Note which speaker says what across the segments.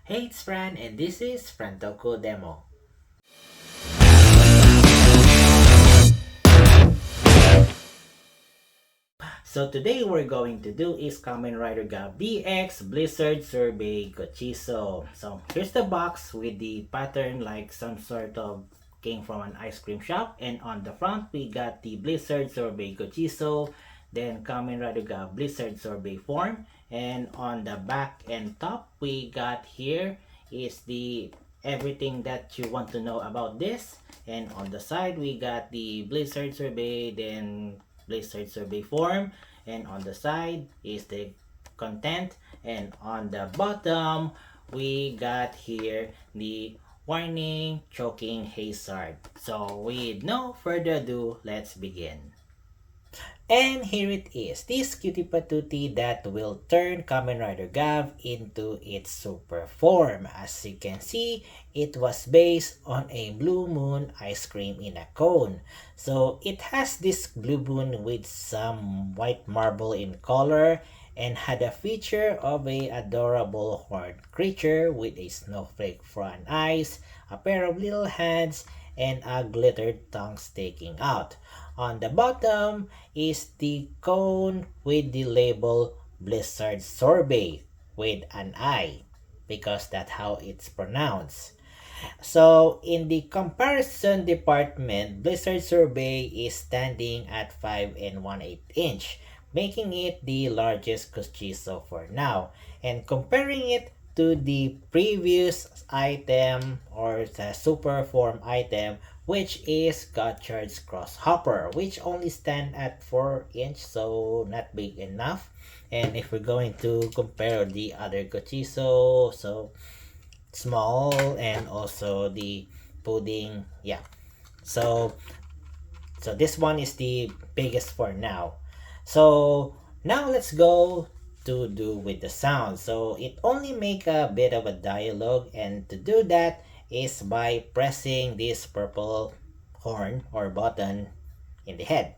Speaker 1: Hey, it's Fran, and this is Frantoku Demo. So today we're going to do is Kamen Rider Gavv DX Blizzard Survey GOCHIZO. So here's the box with the pattern like some sort of came from an ice cream shop, and on the front we got the Blizzard Survey GOCHIZO, then Kamen Rider Gavv Blizzard Survey form, and on the back and top we got here is the everything that you want to know about this, and on the side we got the Blizzard Survey, then Blizzard Survey form, and on the side is the content, and on the bottom we got here the warning choking hazard. So with no further ado, let's begin. And here it is, this cutie patootie that will turn Kamen Rider Gavv into its super form. As you can see, it was based on a blue moon ice cream in a cone. So it has this blue moon with some white marble in color, and had a feature of a adorable horned creature with a snowflake front eyes, a pair of little hands, and a glittered tongue sticking out. On the bottom is the cone with the label BLIZZARDSORBEI with an I, because that's how it's pronounced. So in the comparison department, BLIZZARDSORBEI is standing at 5 and 1/8 inch, making it the largest GOCHIZO for now. And comparing it to the previous item, or the super form item, which is Gotchard's Crosshopper, which only stand at 4 inch, so not big enough. And if we're going to compare the other GOCHIZO, so small, and also the pudding, yeah. So this one is the biggest for now. So now let's go to do with the sound. So it only make a bit of a dialogue, and to do that is by pressing this purple horn or button in the head.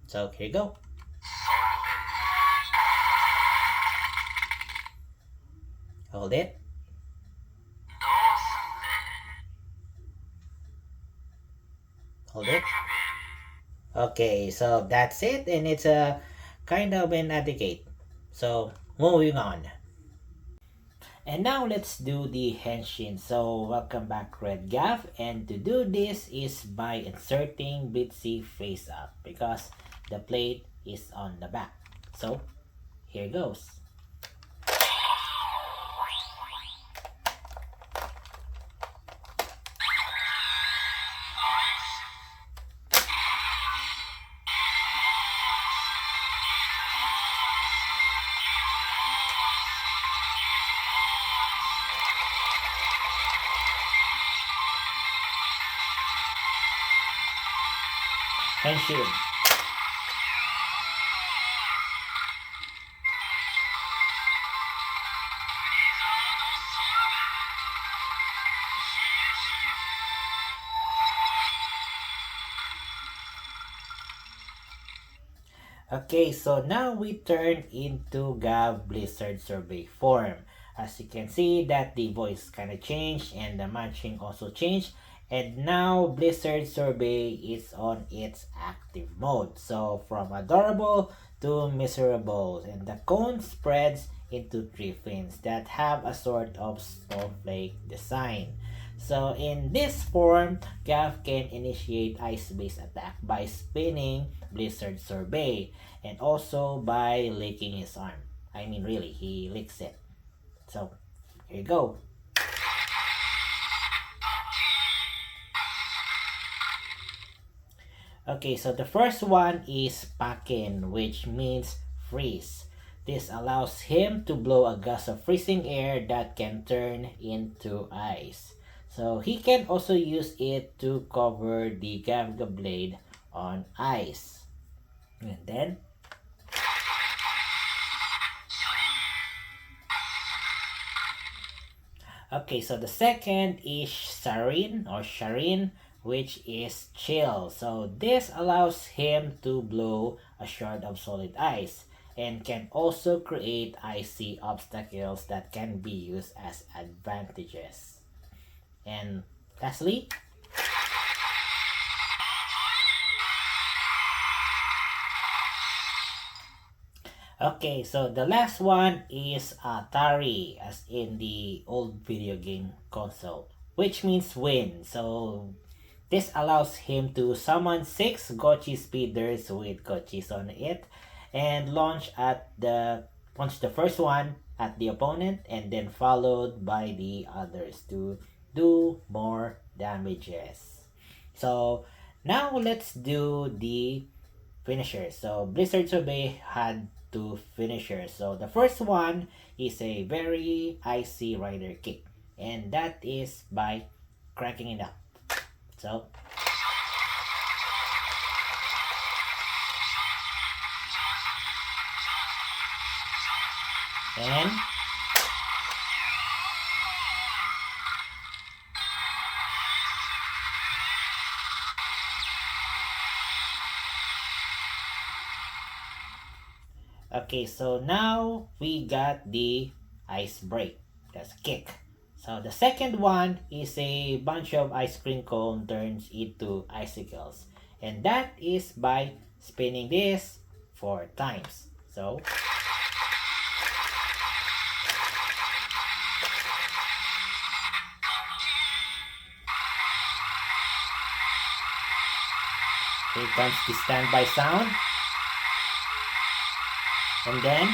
Speaker 1: So here you go. Hold it. Hold it. Okay, so that's it, and it's a kind of an etiquette. So moving on. And now let's do the henshin. So welcome back, Red Gavv, and to do this is by inserting Blitzy face up, because the plate is on the back. So here goes. Henshin. Okay, so now we turn into Gavv Blizzard Survey form. As you can see that the voice kind of changed, and the matching also changed. And now Blizzard Survey is on its active mode. So from adorable to miserable. And the cone spreads into 3 fins that have a sort of snowflake design. So in this form, Gavv can initiate ice-based attack by spinning BLIZZARDSORBEI, and also by licking his arm. I mean, really, he licks it. So here you go. Okay, so the first one is Pakin, which means freeze. This allows him to blow a gust of freezing air that can turn into ice. So he can also use it to cover the Gavv blade on ice. And then okay, so the second is Sharin, which is chill. So this allows him to blow a shard of solid ice. and can also create icy obstacles that can be used as advantages. And lastly, okay, so the last one is Atari, as in the old video game console, which means win. So this allows him to summon 6 Gochi speeders with Gochis on it and launch the first one at the opponent and then followed by the others to do more damages. So now let's do the finishers. So BLIZZARDSORBEI had 2 finishers. So the first one is a very icy rider kick, and that is by cracking it up. So and okay, so now we got the ice break. That's kick. So the second one is a bunch of ice cream cone turns into icicles. And that is by spinning this 4 times. So here comes the standby sound. And then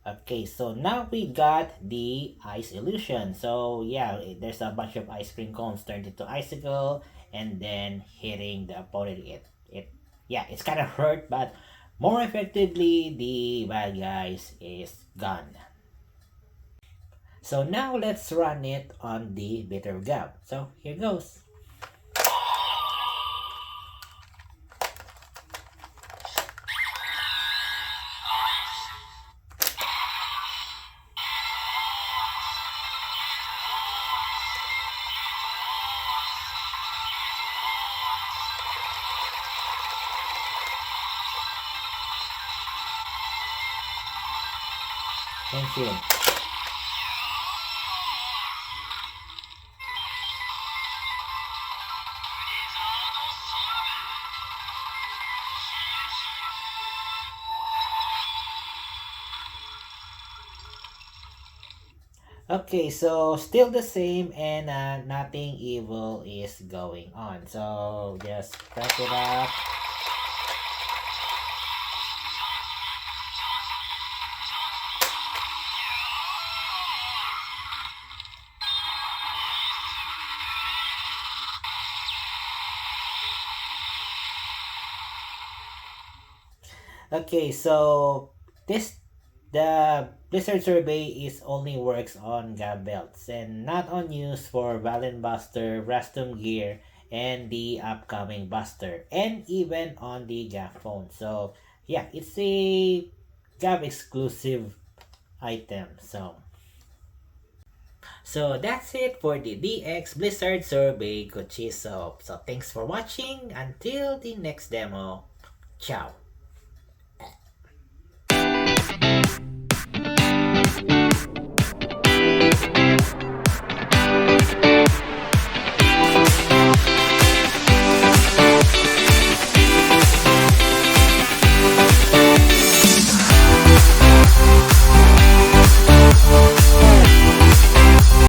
Speaker 1: okay, so now we got the ice illusion. So yeah, there's a bunch of ice cream cones turned into icicle and then hitting the opponent. Yeah, it's kind of hurt, but more effectively, the bad guys is gone. So now let's run it on the bitter Gavv. So here goes. Thank you. Okay, so still the same and nothing evil is going on. So just crank it up. Okay, so the BLIZZARDSORBEI is only works on Gavv belts and not on use for Valen Buster, Rastum Gear, and the upcoming Buster, and even on the Gavv phone. So yeah, it's a Gavv exclusive item. So that's it for the DX BLIZZARDSORBEI GOCHIZO. So thanks for watching. Until the next demo. Ciao.